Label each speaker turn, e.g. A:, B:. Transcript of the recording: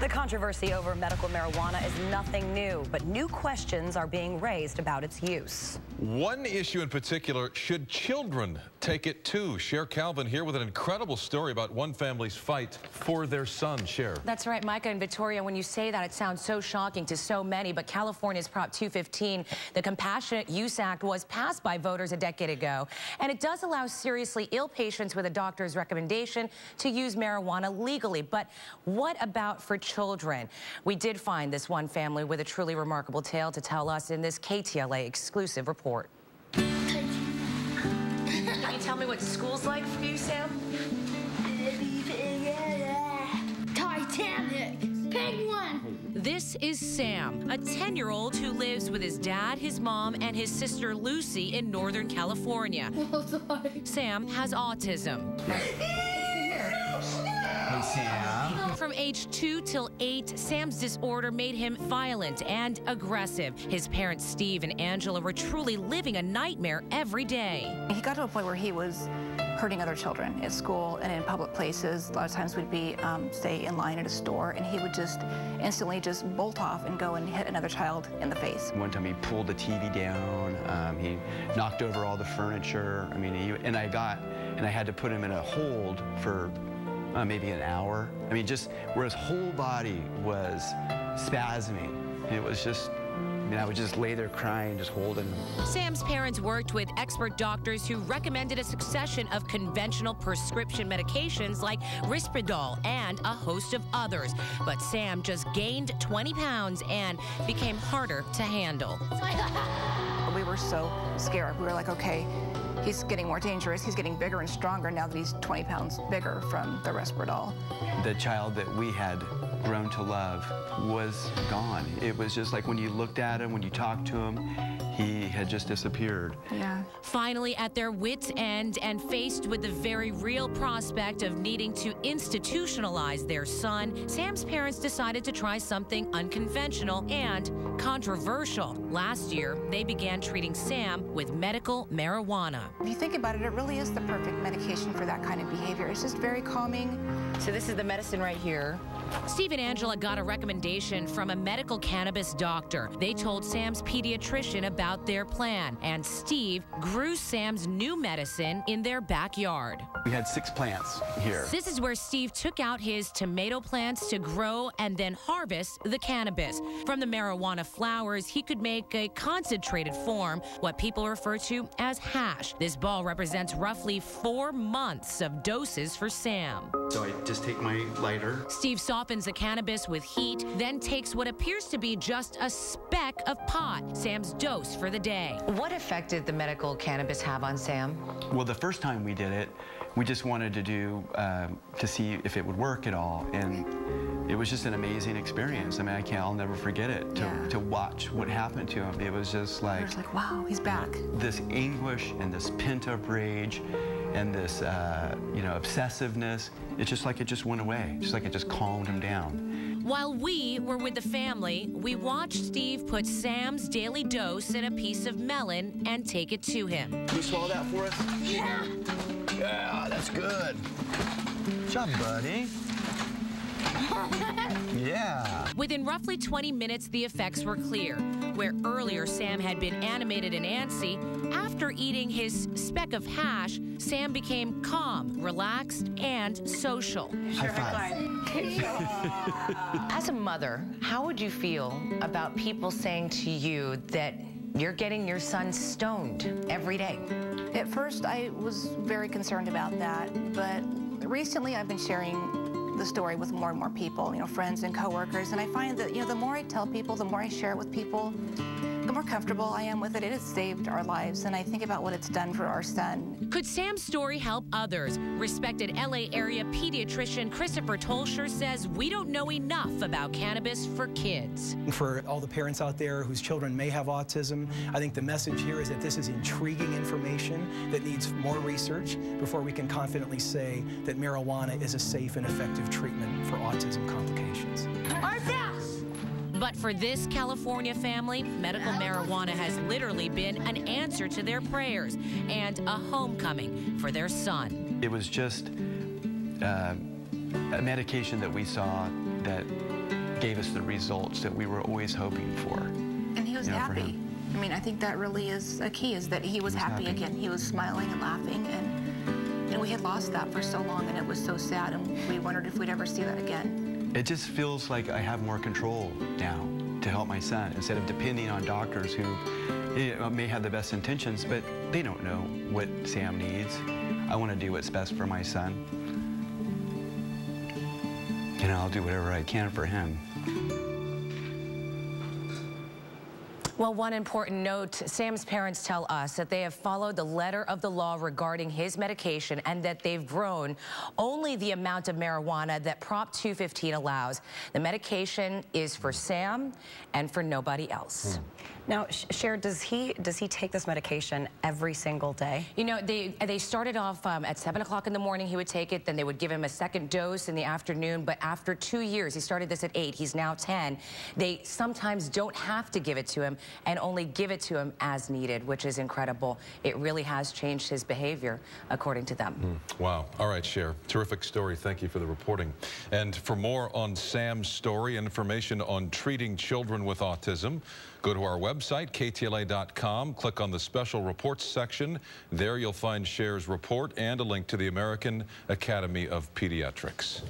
A: The controversy over medical marijuana is nothing new, but new questions are being raised about its use.
B: One issue in particular, should children take it too? Cher Calvin here with an incredible story about one family's fight for their son. Cher.
C: That's right, Micah and Victoria. When you say that, it sounds so shocking to so many, but California's Prop 215, the Compassionate Use Act, was passed by voters a decade ago, and it does allow seriously ill patients with a doctor's recommendation to use marijuana legally. But what about for children? We did find this one family with a truly remarkable tale to tell us in this KTLA exclusive report. Can you tell me what school's like for you, Sam?
D: Titanic, Penguin.
C: This is Sam, a 10-year-old who lives with his dad, his mom, and his sister Lucy in Northern California. Sam has autism.
E: Hey, Sam.
C: From age 2 till 8, Sam's disorder made him violent and aggressive. His parents, Steve and Angela, were truly living a nightmare every day.
F: He got to a point where he was hurting other children at school and in public places. A lot of times we'd be, say, in line at a store, and he would just instantly just bolt off and go and hit another child in the face.
E: One time he pulled the TV down. He knocked over all the furniture. I mean, I had to put him in a hold for maybe an hour. I mean, just where his whole body was spasming. It was just, I would just lay there crying, just holding him.
C: Sam's parents worked with expert doctors who recommended a succession of conventional prescription medications like Risperdal and a host of others. But Sam just gained 20 pounds and became harder to handle.
F: We were so scared. We were like, okay, he's getting more dangerous. He's getting bigger and stronger now that he's 20 pounds bigger from the Risperdal.
E: The child that we had grown to love was gone. It was just like when you looked at him, when you talked to him, he had just disappeared.
F: Yeah.
C: Finally, at their wits' end and faced with the very real prospect of needing to institutionalize their son, Sam's parents decided to try something unconventional and controversial. Last year, they began treating Sam with medical marijuana.
F: If you think about it, it really is the perfect medication for that kind of behavior. It's just very calming.
C: So this is the medicine right here. Steve and Angela got a recommendation from a medical cannabis doctor. They told Sam's pediatrician about their plan, and Steve grew Sam's new medicine in their backyard.
E: We had 6 plants here.
C: This is where Steve took out his tomato plants to grow and then harvest the cannabis. From the marijuana flowers, he could make a concentrated form, what people refer to as hash. This ball represents roughly 4 months of doses for Sam.
E: So I just take my lighter.
C: Steve softens the cannabis with heat, then takes what appears to be just a speck of pot, Sam's dose for the day. What effect did the medical cannabis have on Sam?
E: Well, the first time we did it, we just wanted to do, to see if it would work at all. And it was just an amazing experience. I mean, I'll never forget it, to watch what happened to him. It was just like...
F: It was like, wow, he's back.
E: This anguish and this pent-up rage and this, obsessiveness, it's just like it just went away. Just like it just calmed him down.
C: While we were with the family, we watched Steve put Sam's daily dose in a piece of melon and take it to him.
E: Can you swallow that for us?
D: Yeah.
E: Yeah, that's good. Good job, buddy. Yeah.
C: Within roughly 20 minutes, the effects were clear. Where earlier Sam had been animated and antsy, after eating his speck of hash, Sam became calm, relaxed, and social.
E: High five.
C: As a mother, how would you feel about people saying to you that you're getting your son stoned every day?
F: At first, I was very concerned about that, but recently I've been sharing the story with more and more people, friends and coworkers, and I find that, the more I tell people, the more I share it with people, the more comfortable I am with it. It has saved our lives, and I think about what it's done for our son.
C: Could Sam's story help others? Respected LA area pediatrician Christopher Tolscher says we don't know enough about cannabis for kids.
G: For all the parents out there whose children may have autism, I think the message here is that this is intriguing information that needs more research before we can confidently say that marijuana is a safe and effective treatment for autism complications.
C: But for this California family, medical marijuana has literally been an answer to their prayers and a homecoming for their son.
E: It was just a medication that we saw that gave us the results that we were always hoping for.
F: And he was happy. I mean, I think that really is a key, is that he was happy again. He was smiling and laughing, and we had lost that for so long, and it was so sad, and we wondered if we'd ever see that again.
E: It just feels like I have more control now to help my son, instead of depending on doctors who may have the best intentions, but they don't know what Sam needs. I want to do what's best for my son, and I'll do whatever I can for him.
C: Well, one important note, Sam's parents tell us that they have followed the letter of the law regarding his medication and that they've grown only the amount of marijuana that Prop 215 allows. The medication is for Sam and for nobody else.
A: Now, Cher, does he take this medication every single day?
C: You know, they started off at 7 o'clock in the morning. He would take it. Then they would give him a second dose in the afternoon. But after 2 years, he started this at 8. He's now 10. They sometimes don't have to give it to him and only give it to him as needed, which is incredible. It really has changed his behavior, according to them.
B: Wow. All right, Cher. Terrific story. Thank you for the reporting. And for more on Sam's story, information on treating children with autism, go to our website, KTLA.com. Click on the special reports section. There you'll find Cher's report and a link to the American Academy of Pediatrics.